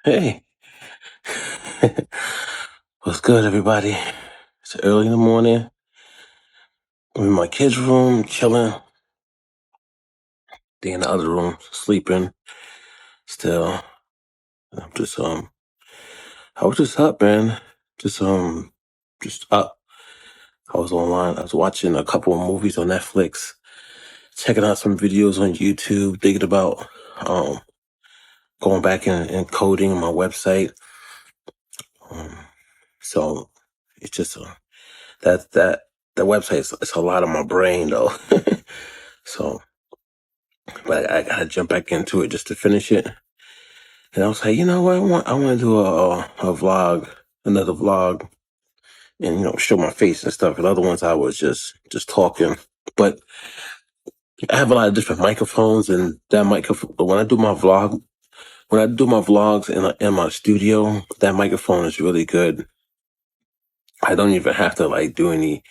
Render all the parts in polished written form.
Hey, what's good, everybody? It's early in the morning. I'm in my kids' room, chilling. They in the other room, sleeping. Still, I'm just I was just up, man. Just just up. I was online. I was watching a couple of movies on Netflix, checking out some videos on YouTube, thinking about um going back and coding my website. Um, so it's just that the website is it's a lot of my brain though. So. But I gotta jump back into it just to finish it. And I was like, you know what? I want to do a vlog, another vlog, and show my face and stuff. And other ones I was just talking. But I have a lot of different microphones, and that microphone. When I do my vlogs in my studio, that microphone is really good. I don't even have to do any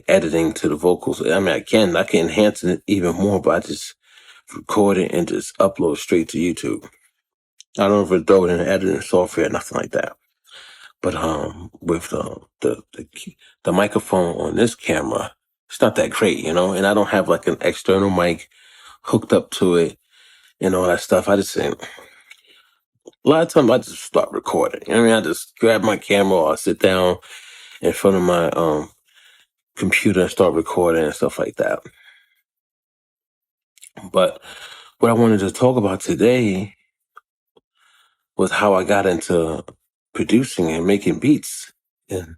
editing to the vocals. I mean, I can enhance it even more, but I just record it and just upload straight to YouTube. I don't ever throw it in editing software, nothing like that. But with the microphone on this camera, it's not that great, And I don't have an external mic hooked up to it and all that stuff. I just say a lot of times I just start recording. You know what I mean? I just grab my camera or I sit down in front of my computer and start recording and stuff like that. But what I wanted to talk about today was how I got into producing and making beats. And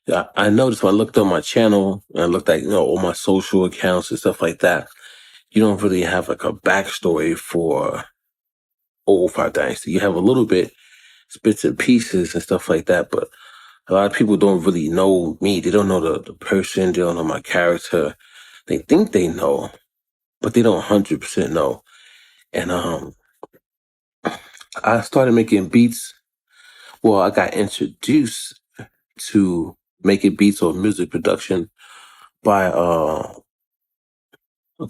I noticed when I looked on my channel and I looked at, all my social accounts and stuff like that, you don't really have a backstory for Old Five Dynasty. You have a little bit, bits and pieces and stuff like that, but a lot of people don't really know me. They don't know the person. They don't know my character. They think they know, but they don't 100% know. And I started making beats. Well, I got introduced to making beats or music production by a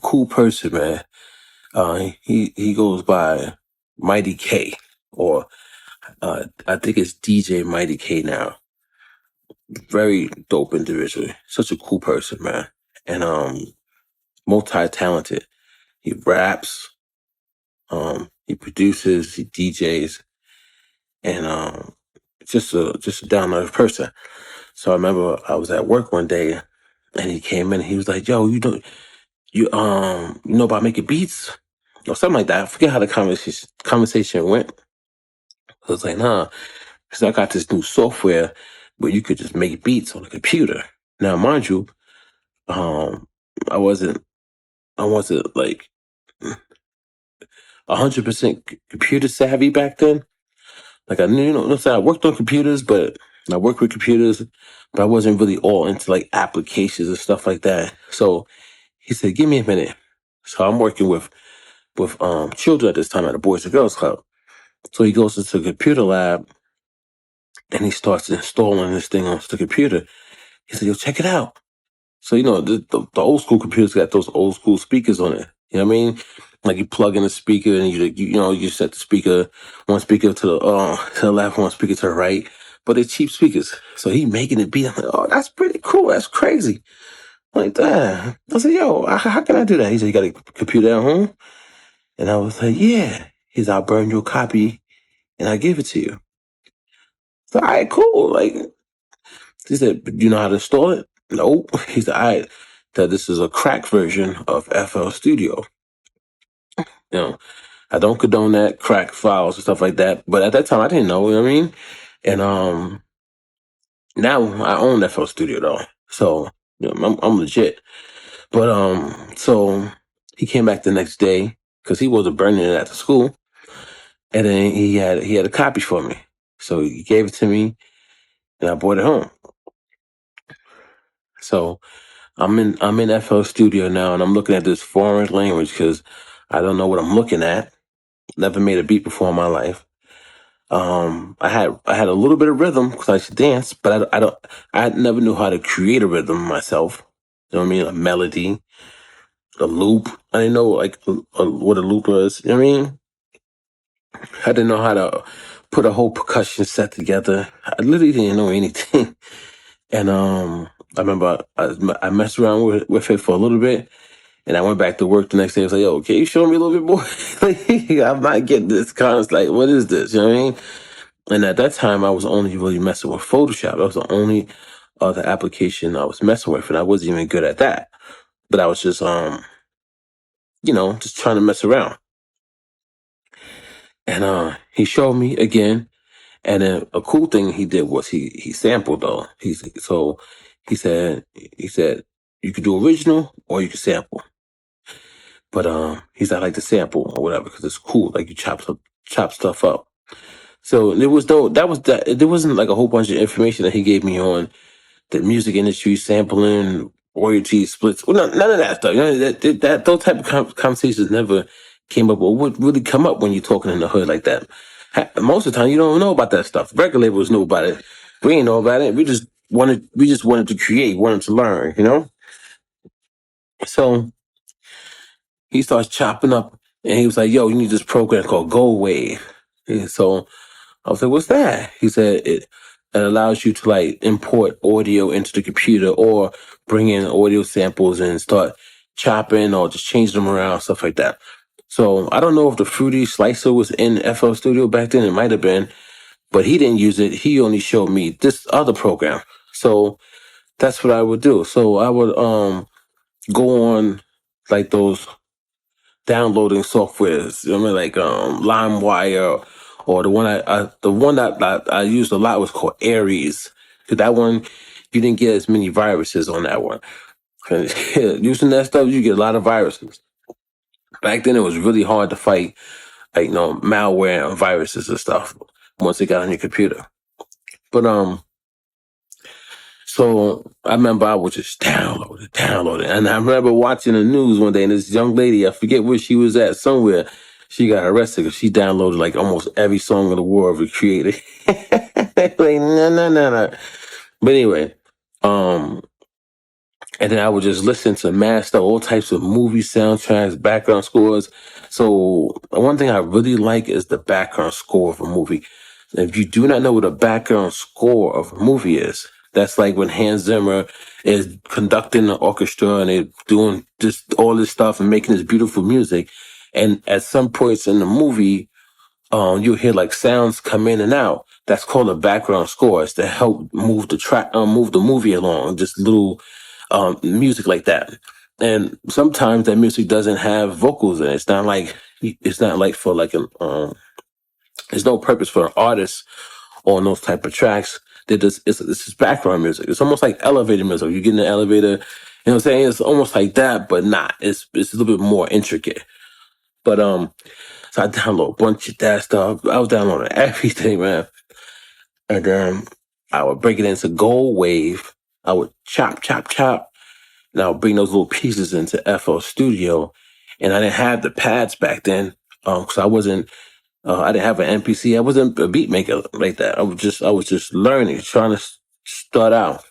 cool person, man. He goes by Mighty K, or I think it's DJ Mighty K now. Very dope individual. Such a cool person, man. And multi-talented. He raps, he produces, he DJs, and just a down to earth person. So I remember I was at work one day and he came in and he was like, "Yo, you know about making beats?" Or something like that. I forget how the conversation went. I was like, "Nah." Because I got this new software where you could just make beats on the computer. Now, mind you, um, I wasn't, I wasn't 100% computer savvy back then. Like I knew, I worked on computers, but I worked with computers, but I wasn't really all into applications and stuff like that. So he said, "Give me a minute." So I'm working with children at this time at a Boys and Girls Club. So he goes into the computer lab and he starts installing this thing onto the computer. He said, "Yo, check it out." So, the old school computers got those old school speakers on it. You know what I mean? Like you plug in a speaker and you set the speaker, one speaker to the left, one speaker to the right, but they're cheap speakers. So he making it beat. I'm like, "Oh, that's pretty cool. That's crazy." I'm like that. I said, "Yo, how can I do that?" He said, "You got a computer at home?" And I was like, "Yeah." He's, "I'll burn you a copy and I give it to you." So, all right, cool. He said, "Do you know how to install it?" Nope. He said, "All right, that this is a crack version of FL Studio." You know, I don't condone that, crack files and stuff like that. But at that time, I didn't know. You know what I mean? And now I own FL Studio though, so I'm legit. But so he came back the next day because he wasn't burning it at the school, and then he had a copy for me. So he gave it to me, and I brought it home. So I'm in FL Studio now, and I'm looking at this foreign language because I don't know what I'm looking at. Never made a beat before in my life. I had a little bit of rhythm because I used to dance, but I never knew how to create a rhythm myself. You know what I mean? A melody, a loop. I didn't know what a loop was. You know what I mean? I didn't know how to put a whole percussion set together. I literally didn't know anything. And I remember I messed around with it for a little bit, and I went back to work the next day. I was like, "Yo, can you show me a little bit more? Like, I'm not getting this kind of like, what is this? You know what I mean?" And at that time, I was only really messing with Photoshop. That was the only other application I was messing with, and I wasn't even good at that. But I was just just trying to mess around. And he showed me again. And then a cool thing he did was he sampled though. He said you could do original or you could sample. But he's not like the sample or whatever because it's cool. Like you chop stuff up. So there was no that was that there wasn't like a whole bunch of information that he gave me on the music industry, sampling, royalty splits. Well, none of that stuff. You know, that those type of conversations never came up or would really come up when you're talking in the hood like that. Most of the time, you don't know about that stuff. Record labels knew about it. We ain't know about it. We just wanted to create, wanted to learn. You know. So he starts chopping up, and he was like, "Yo, you need this program called Ghost Wav." And so I was like, "What's that?" He said it allows you to like import audio into the computer or bring in audio samples and start chopping or just change them around, stuff like that. So I don't know if the Fruity Slicer was in FL Studio back then. It might have been, but he didn't use it. He only showed me this other program. So that's what I would do. So I would go on like those downloading softwares. You know what I mean? Like LimeWire, or the one that I used a lot was called Aries. Cause that one you didn't get as many viruses on that one. Using that stuff, you get a lot of viruses. Back then, it was really hard to fight, like malware and viruses and stuff once it got on your computer. But so I remember I would just download it. And I remember watching the news one day, and this young lady, I forget where she was at, somewhere, she got arrested because she downloaded like almost every song in the world we created. Like, no, no, no, no. But anyway, um, and then I would just listen to master all types of movie soundtracks, background scores. So one thing I really like is the background score of a movie. If you do not know what a background score of a movie is, that's like when Hans Zimmer is conducting the orchestra and they're doing just all this stuff and making this beautiful music. And at some points in the movie, you'll hear like sounds come in and out. That's called a background score. It's to help move the track, move the movie along. Just little music like that. And sometimes that music doesn't have vocals in it. It's not like for like there's no purpose for an artist on those type of tracks. It's just background music. It's almost like elevator music. You get in the elevator, you know what I'm saying? It's almost like that, but not. It's a little bit more intricate. But so I download a bunch of that stuff. I was downloading everything, man. And then I would break it into Gold Wave. I would chop, and I would bring those little pieces into FL Studio. And I didn't have the pads back then, because I didn't have an MPC. I wasn't a beat maker like that. I was just learning, trying to start out.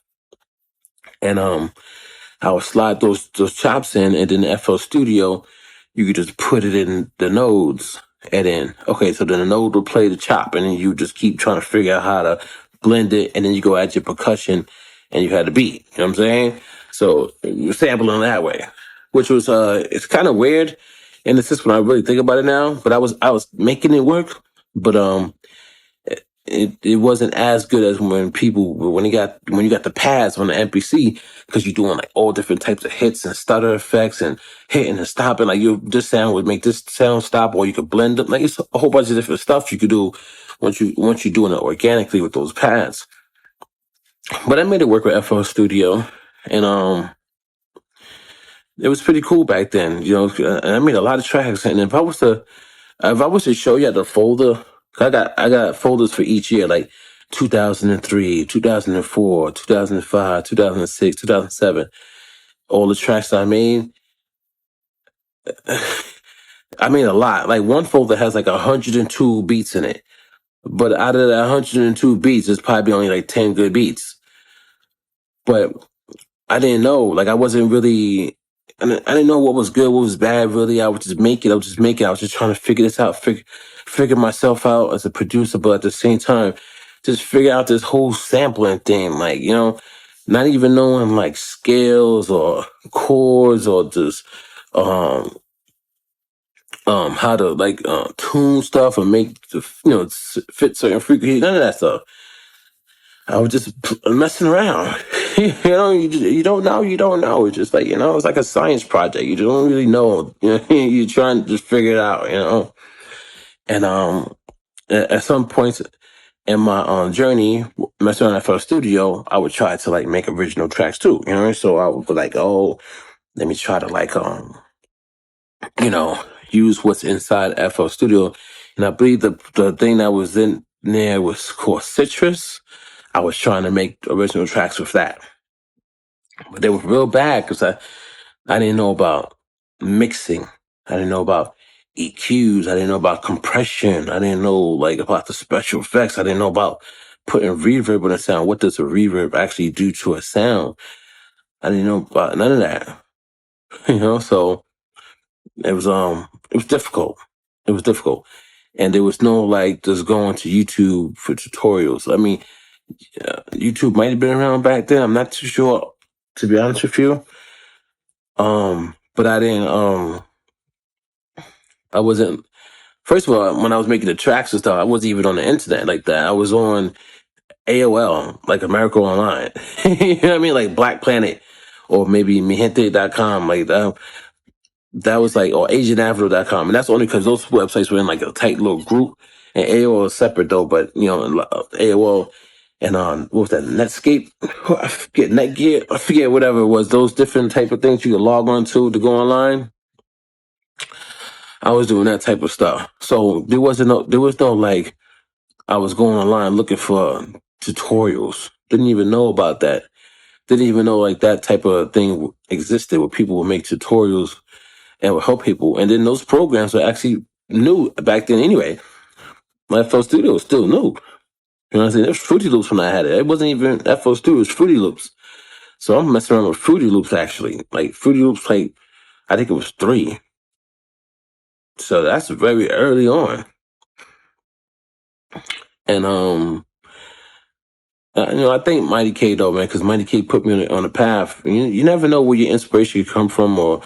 And I would slide those chops in, and then the FL Studio, you could just put it in the nodes, and then so then the node would play the chop, and then you just keep trying to figure out how to blend it, and then you go add your percussion, and you had the beat. You know what I'm saying? So you're sampling that way, which was it's kind of weird, and it's just when I really think about it now. But I was making it work, but it wasn't as good as when you got the pads on the MPC, because you're doing like all different types of hits and stutter effects and hitting and stopping. Like this sound would make this sound stop, or you could blend them. Like it's a whole bunch of different stuff you could do once you're doing it organically with those pads. But I made it work with FL Studio, and it was pretty cool back then. And I made a lot of tracks. And if I was to show you the folder, I got folders for each year, like 2003, 2004, 2005, 2006, 2007. All the tracks I made, I made a lot. Like one folder has like 102 beats in it, but out of that 102 beats, there's probably only like 10 good beats. But I didn't know, like I wasn't really I didn't know what was good, what was bad. Really, I would just make it. I was just trying to figure this out, figure myself out as a producer, but at the same time, just figure out this whole sampling thing. Like, not even knowing like scales or chords or just um how to like tune stuff and make fit certain frequencies. None of that stuff. I was just messing around. You don't know, you don't know. It's just like, it's like a science project. You don't really know. You're trying to just figure it out. And at some points in my journey, messing around at FL Studio, I would try to like make original tracks too. So I would be like, oh, let me try to like you know, use what's inside FL Studio. And I believe the thing that was in there was called Citrus. I was trying to make original tracks with that. But they were real bad because I didn't know about mixing. I didn't know about EQs. I didn't know about compression. I didn't know like about the special effects. I didn't know about putting reverb on a sound. What does a reverb actually do to a sound? I didn't know about none of that. So it was difficult. It was difficult. And there was no like just going to YouTube for tutorials. I mean, YouTube might have been around back then. I'm not too sure, to be honest with you. But I didn't. I wasn't. First of all, when I was making the tracks and stuff, I wasn't even on the internet like that. I was on AOL, like America Online. You know what I mean? Like Black Planet, or maybe Mijente.com, like that. That was like, or AsianAvenue.com. And that's only because those websites were in like a tight little group. And AOL is separate though, but AOL and what was that, Netscape? I forget, Netgear, I forget whatever it was, those different type of things you could log on to go online. I was doing that type of stuff. So there was no like, I was going online looking for tutorials. Didn't even know about that. Didn't even know like that type of thing existed where people would make tutorials and would help people. And then those programs were actually new back then anyway. My FL Studio was still new. You know what I'm saying? It was Fruity Loops when I had it. It wasn't even FL Studio, it was Fruity Loops. So I'm messing around with Fruity Loops actually. Like Fruity Loops, like I think it was 3. So that's very early on. And I think Mighty K though, man, because Mighty K put me on a path. You never know where your inspiration could come from, or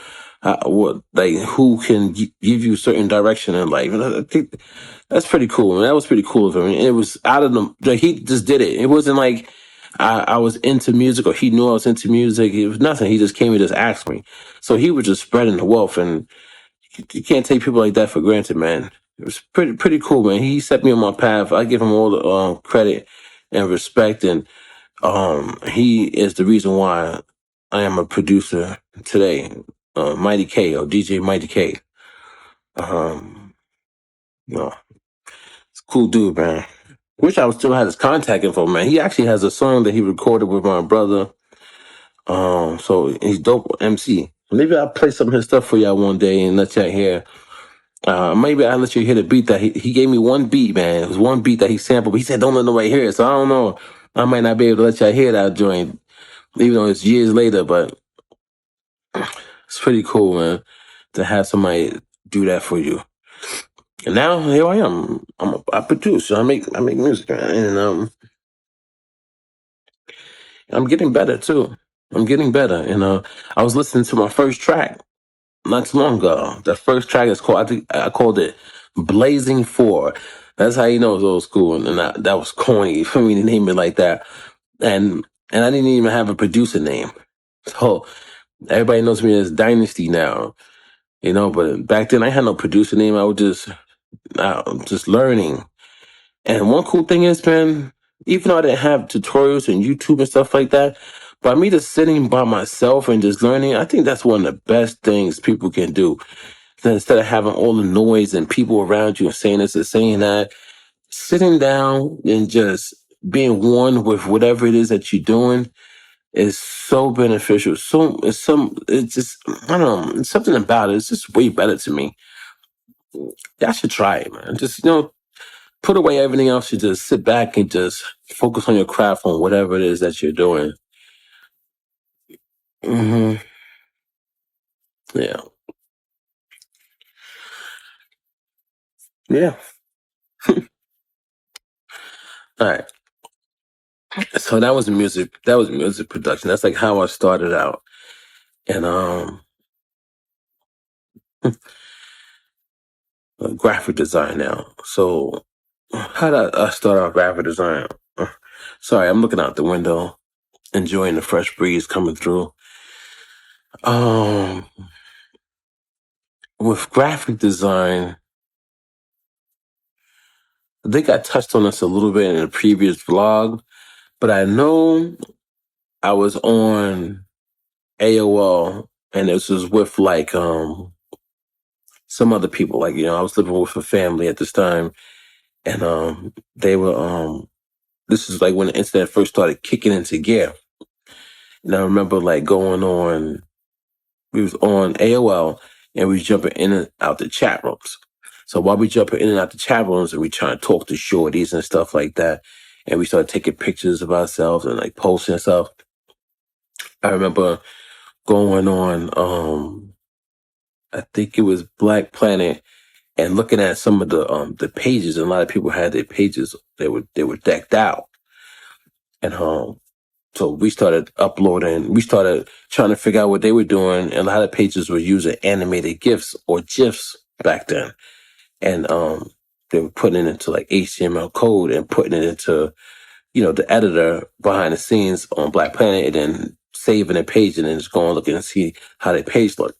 what, like who can give you certain direction in life. And I think that's pretty cool. Man. That was pretty cool of him. It was out of the like he just did it. It wasn't like I was into music or he knew I was into music. It was nothing. He just came and just asked me. So he was just spreading the wealth, and you can't take people like that for granted, man. It was pretty cool, man. He set me on my path. I give him all the credit and respect, and he is the reason why I am a producer today. Mighty K, or DJ Mighty K. No, it's a cool dude, man. Wish I still had his contact info, man. He actually has a song that he recorded with my brother. So he's dope MC. Maybe I'll play some of his stuff for y'all one day and let y'all hear. Maybe I'll let you hear the beat that he gave me one beat, man. It was one beat that he sampled, but he said don't let nobody hear it. So I don't know. I might not be able to let y'all hear that joint, even though it's years later, but it's pretty cool, man, to have somebody do that for you. And now here I am. I produce. I make music, man, and I'm getting better too. I'm getting better. And I was listening to my first track not too long ago. The first track is called, I think I called it Blazing 4. That's how you know it's old school, and that was corny for me to name it like that. And I didn't even have a producer name, so everybody knows me as Dynasty now. But back then I had no producer name. I was just learning. And one cool thing is, man, even though I didn't have tutorials and YouTube and stuff like that, by me just sitting by myself and just learning, I think that's one of the best things people can do. Then instead of having all the noise and people around you and saying this and saying that, sitting down and just being one with whatever it is that you're doing is so beneficial. It's just, I don't know, it's something about it. It's just way better to me. I should try it, man. Just, put away everything else. You just sit back and just focus on your craft, on whatever it is that you're doing. Hmm Yeah. Yeah. All right. So that was music. That was music production. That's like how I started out. And graphic design now. So how did I start out graphic design? Sorry, I'm looking out the window, enjoying the fresh breeze coming through. Um, with graphic design, I think I touched on this a little bit in a previous vlog, but I know I was on AOL, and this was with like some other people. Like, I was living with a family at this time, and they were this is like when the internet first started kicking into gear. And I remember like going on, we was on AOL, and we was jumping in and out the chat rooms. So while we jumping in and out the chat rooms, and we trying to talk to shorties and stuff like that, and we started taking pictures of ourselves and like posting and stuff. I remember going on, I think it was Black Planet, and looking at some of the pages, and a lot of people had their pages, they were decked out. And so we started uploading, we started trying to figure out what they were doing, and a lot of pages were using animated GIFs or GIFs back then. And they were putting it into like HTML code and putting it into, the editor behind the scenes on Black Planet, and then saving a page and then just going looking and see how their page looked.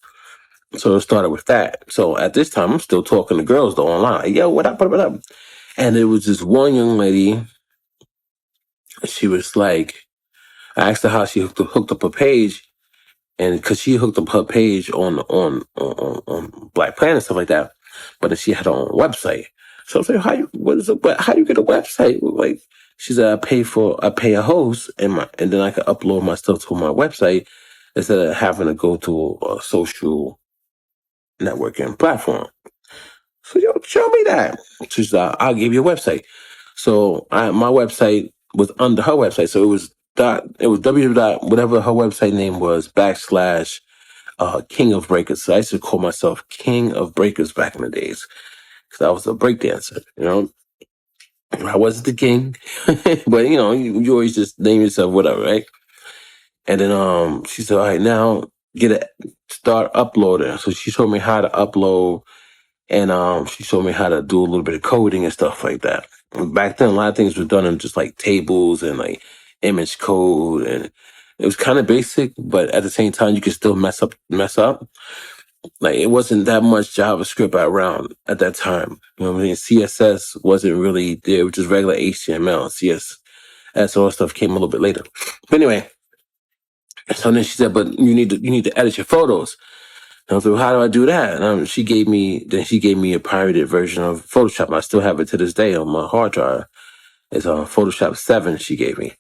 So it started with that. So at this time, I'm still talking to girls though online. Like, yo, what up, what up? And it was this one young lady. She was like, I asked her how she hooked up her page, and because she hooked up her page on Black Planet and stuff like that, but then she had her own website. So I was like, how do you get a website? Like, she said, I pay a host, and then I can upload my stuff to my website instead of having to go to a social networking platform. So, yo, show me that. She said, I'll give you a website. So my website was under her website. So it was w dot whatever her website name was backslash King of Breakers. So I used to call myself King of Breakers back in the days because I was a breakdancer. I wasn't the king, but you always just name yourself whatever, right? And then she said, all right, now start uploading. So she showed me how to upload. And she showed me how to do a little bit of coding and stuff like that. And back then, a lot of things were done in just like tables and like image code, and it was kind of basic, but at the same time, you could still mess up. Like, it wasn't that much JavaScript around at that time. You know what I mean? CSS wasn't really there, which is regular HTML. CSS, all that stuff came a little bit later. But anyway, so then she said, but you need to edit your photos. And I was like, well, how do I do that? And she gave me a pirated version of Photoshop. I still have it to this day on my hard drive. It's Photoshop 7 she gave me.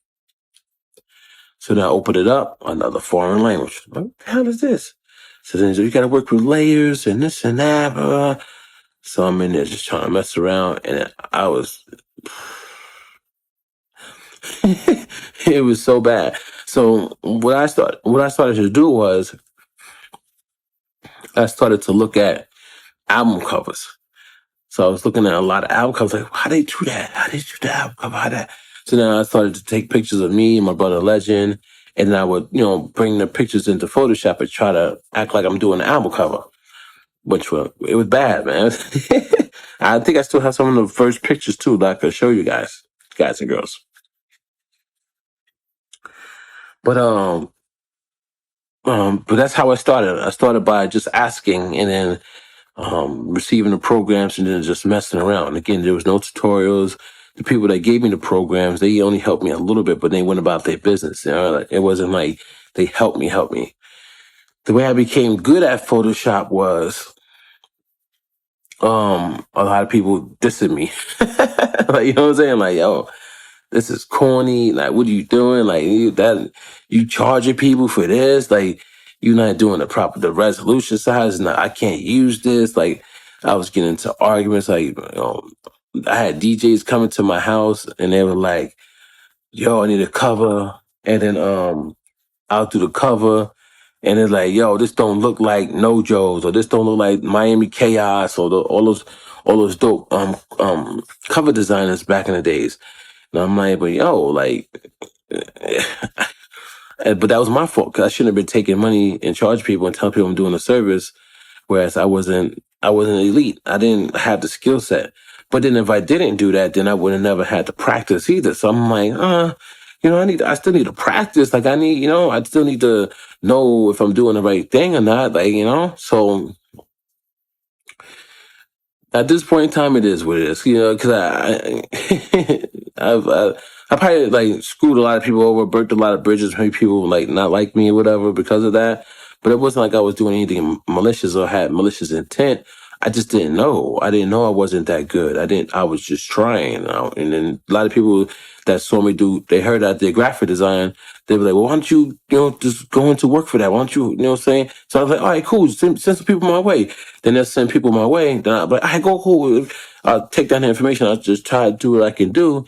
So then I opened it up, another foreign language. What the hell is this? So then you got to work with layers and this and that. Blah, blah. So I'm in there just trying to mess around, and I was, it was so bad. So what I started to do was I started to look at album covers. So I was looking at a lot of album covers, like, how they do that? How they do the album cover? How that? So then I started to take pictures of me and my brother Legend, and then I would, bring the pictures into Photoshop and try to act like I'm doing the album cover, it was bad, man. I think I still have some of the first pictures too that I could show you guys and girls. But but that's how I started. I started by just asking, and then receiving the programs, and then just messing around. Again, there was no tutorials. The people that gave me the programs, they only helped me a little bit, but they went about their business. Like, it wasn't like they helped me. The way I became good at Photoshop was a lot of people dissing me. Like, you know what I'm saying? Like, yo, this is corny. Like, what are you doing? Like, you charging people for this? Like, you're not doing the resolution size. No, I can't use this. Like, I was getting into arguments. Like, I had DJs coming to my house, and they were like, yo, I need a cover. And then I'll do the cover. And it's like, yo, this don't look like No Joe's, or this don't look like Miami Chaos, or all those dope cover designers back in the days. And I'm like, but yo, like, but that was my fault because I shouldn't have been taking money and charge people and tell people I'm doing a service, whereas I wasn't elite. I didn't have the skill set. But then if I didn't do that, then I would have never had to practice either. So I'm like, I still need to practice. Like I still need to know if I'm doing the right thing or not. Like. So at this point in time, it is what it is. Because I probably like screwed a lot of people over, burnt a lot of bridges, made people like not like me or whatever because of that. But it wasn't like I was doing anything malicious or had malicious intent. I just didn't know. I didn't know I wasn't that good. I was just trying. And then a lot of people that saw me they heard I did graphic design. They were like, well, why don't you, just go into work for that? Why don't you, what I'm saying? So I was like, all right, cool. Send some people my way. Then they'll send people my way. Then I'll be like, all right, go, cool. I'll take down the information. I'll just try to do what I can do.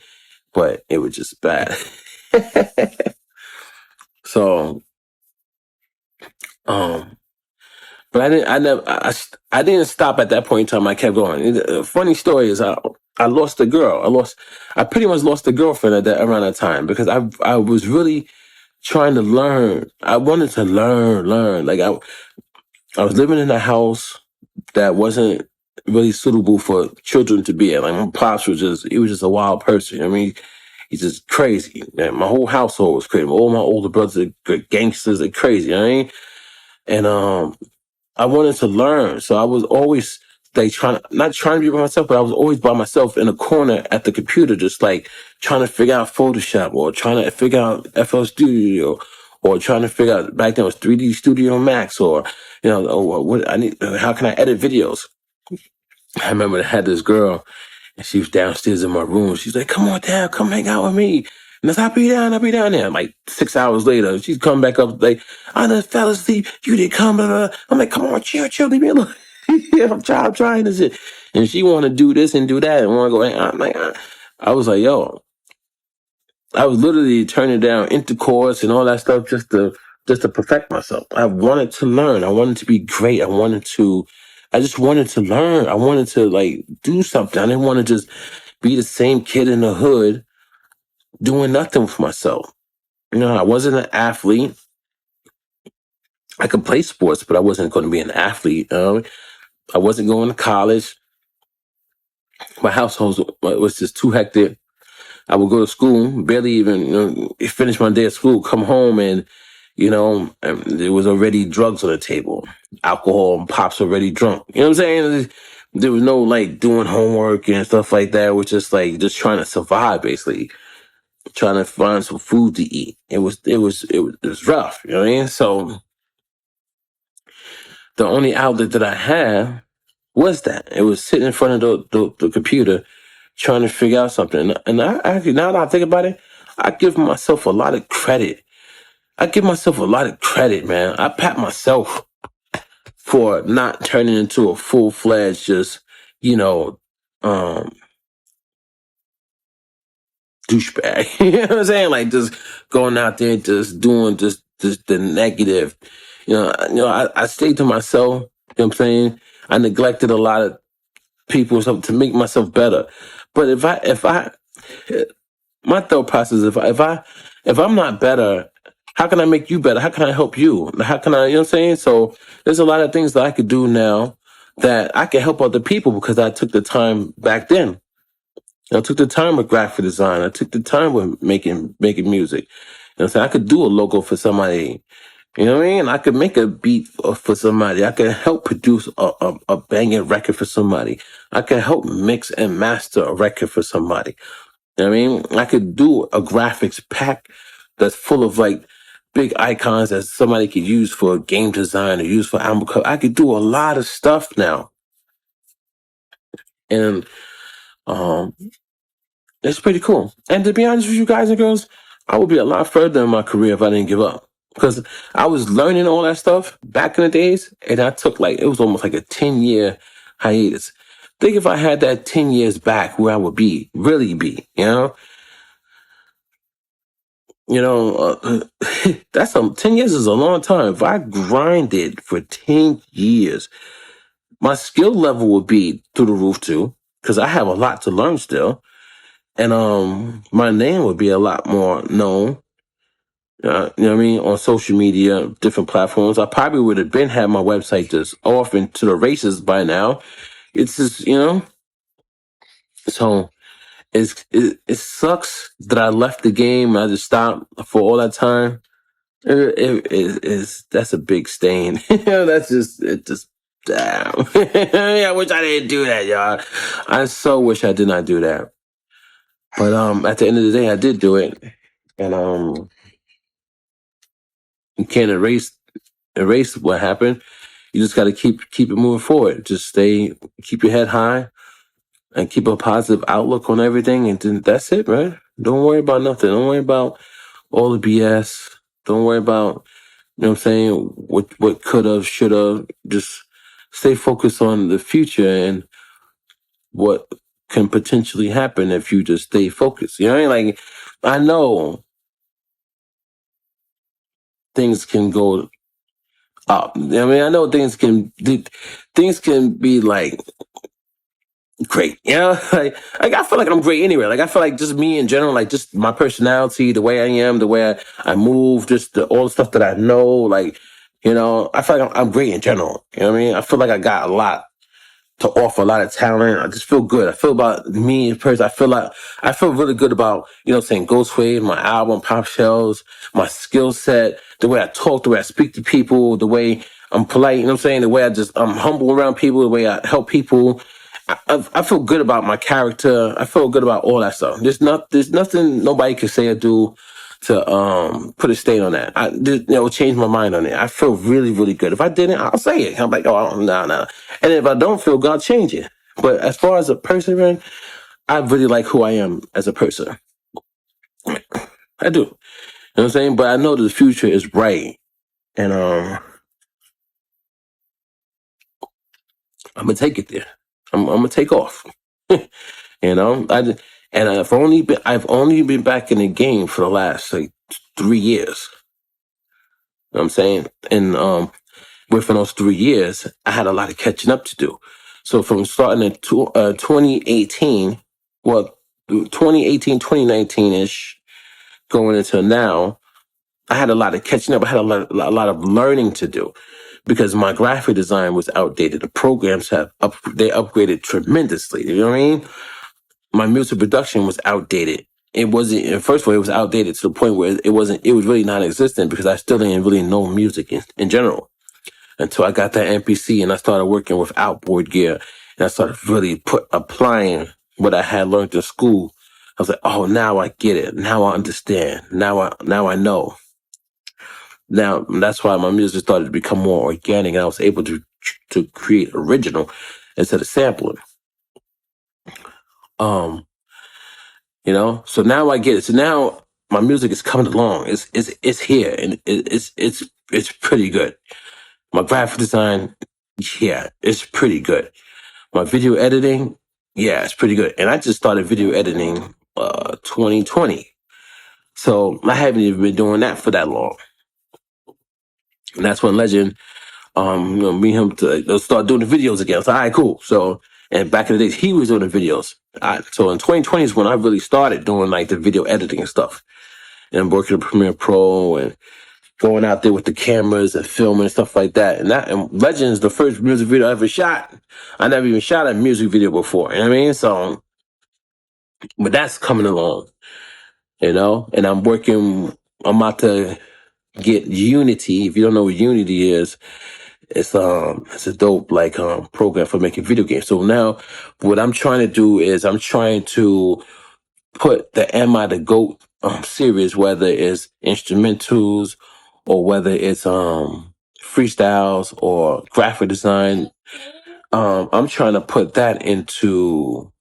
But it was just bad. So, um, but I didn't stop at that point in time. I kept going. Funny story is I lost a girl. I pretty much lost a girlfriend around that time because I was really trying to learn. I wanted to learn. Like I was living in a house that wasn't really suitable for children to be at. Like my pops he was just a wild person. I mean, he's just crazy. Man, my whole household was crazy. All my older brothers are gangsters. They're crazy. You know what I mean? And I wanted to learn. So I was always like not trying to be by myself, but I was always by myself in a corner at the computer, just like trying to figure out Photoshop or trying to figure out FL Studio or trying to figure out, back then it was 3D Studio Max or, how can I edit videos? I remember I had this girl and she was downstairs in my room. She's like, come on down, come hang out with me. And I said, I'll be down there. Like 6 hours later, she's come back up like, I done fell asleep. You didn't come. Blah, blah. I'm like, come on, chill, leave me alone. Yeah, I'm trying this shit. And she want to do this and do that and want to go. I'm like, I was like, yo, I was literally turning down intercourse and all that stuff just to perfect myself. I wanted to learn. I wanted to be great. I just wanted to learn. I wanted to like do something. I didn't want to just be the same kid in the hood doing nothing for myself. I wasn't an athlete. I could play sports, but I wasn't going to be an athlete. I wasn't going to college. My household was just too hectic. I would go to school, barely even finish my day at school, come home, and there was already drugs on the table, alcohol, and pops already drunk. You know what I'm saying? There was no like doing homework and stuff like that. It was just trying to survive, basically, trying to find some food to eat. It was rough. You know what I mean? So the only outlet that I had was that. It was sitting in front of the computer trying to figure out something. And I actually, now that I think about it, I give myself a lot of credit. Man. I pat myself for not turning into a full-fledged um, douchebag. You know what I'm saying? Like just going out there, just doing just the negative. I stayed to myself. You know what I'm saying? I neglected a lot of people to make myself better. But my thought process, if I'm not better, how can I make you better? How can I help you? How can I, you know what I'm saying? So there's a lot of things that I could do now that I can help other people because I took the time back then. I took the time with graphic design. I took the time with making music. So I could do a logo for somebody. You know what I mean? I could make a beat for somebody. I could help produce a banging record for somebody. I could help mix and master a record for somebody. You know what I mean? I could do a graphics pack that's full of like big icons that somebody could use for game design or use for album cover. I could do a lot of stuff now. And um, it's pretty cool. And to be honest with you guys and girls, I would be a lot further in my career if I didn't give up. Because I was learning all that stuff back in the days, and I took it was almost like a 10-year hiatus. Think if I had that 10 years back, where I would really be, That's 10 years is a long time. If I grinded for 10 years, my skill level would be through the roof too, because I have a lot to learn still. And my name would be a lot more known. You know what I mean? On social media, different platforms. I probably would have been had my website just off into the races by now. It's just, so it sucks that I left the game. I just stopped for all that time. That's a big stain. That's just it. Just damn. I wish I didn't do that, y'all. I so wish I did not do that. But at the end of the day, I did do it, and you can't erase what happened. You just got to keep it moving forward. Just keep your head high, and keep a positive outlook on everything, and then that's it, man. Don't worry about nothing. Don't worry about all the BS. Don't worry about, you know what I'm saying, what could have, should have. Just stay focused on the future and what can potentially happen if you just stay focused. You know what I mean? Like, I know things can go up. I mean, I know things can be like great. Like I feel like I'm great anyway. Like I feel like just me in general, like just my personality, the way I am, the way I move, just all the stuff that I know. Like, I feel like I'm great in general. You know what I mean? I feel like I got a lot to offer, a lot of talent. I just feel good. I feel about me as a person. I feel really good about, saying Ghost Wav, my album, Pop Shells, my skill set, the way I talk, the way I speak to people, the way I'm polite, you know what I'm saying? The way I'm humble around people, the way I help people. I feel good about my character. I feel good about all that stuff. There's nothing nobody can say or do to put a stain on that. Change my mind on it. I feel really, really good. If I didn't, I'll say it. I'm like, oh, no, no. And if I don't feel good, I'll change it. But as far as a person, man, I really like who I am as a person. I do. You know what I'm saying? But I know that the future is bright. And I'm gonna take it there. I'm gonna take off. You know, I've only been back in the game for the last like 3 years. You know what I'm saying? And within those 3 years, I had a lot of catching up to do. So from starting in 2018, well, 2018, 2019-ish, going into now, I had a lot of catching up. I had a lot of learning to do because my graphic design was outdated. The programs they upgraded tremendously. You know what I mean? My music production was outdated. It wasn't, first of all, it was outdated to the point where it was really non-existent because I still didn't really know music in general until I got that MPC and I started working with outboard gear and I started really applying what I had learned in school. I was like, oh, now I get it. Now I understand. Now I know. Now that's why my music started to become more organic and I was able to create original instead of sampling. So now I get it. So now my music is coming along. It's here and it's pretty good. My graphic design, yeah, it's pretty good. My video editing, yeah, it's pretty good. And I just started video editing 2020. So I haven't even been doing that for that long. And that's when Legend, me and him to start doing the videos again. So all right, cool. So, and back in the days, he was doing the videos. So in 2020 is when I really started doing like the video editing and stuff. And I'm working with Premiere Pro and going out there with the cameras and filming and stuff like that. And Legend is the first music video I ever shot. I never even shot a music video before. You know what I mean? So, but that's coming along, and I'm about to get Unity. If you don't know what Unity is, it's a dope program for making video games. So now what I'm trying to do is I'm trying to put the Am I the GOAT series, whether it's instrumentals or whether it's freestyles or graphic design. I'm trying to put that into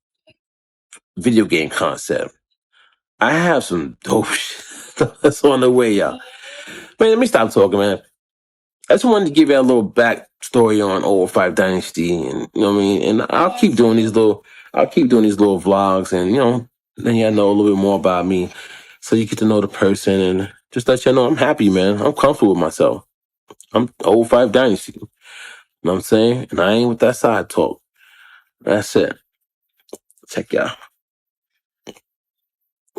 video game concept. I have some dope shit that's on the way, y'all. Man, let me stop talking, man. I just wanted to give you a little backstory on 005 Dynasty, and you know what I mean. And I'll keep doing these little vlogs, and then y'all know a little bit more about me. So you get to know the person and just let you know I'm happy, man. I'm comfortable with myself. I'm old 5 Dynasty. You know what I'm saying? And I ain't with that side talk. That's it. Check y'all.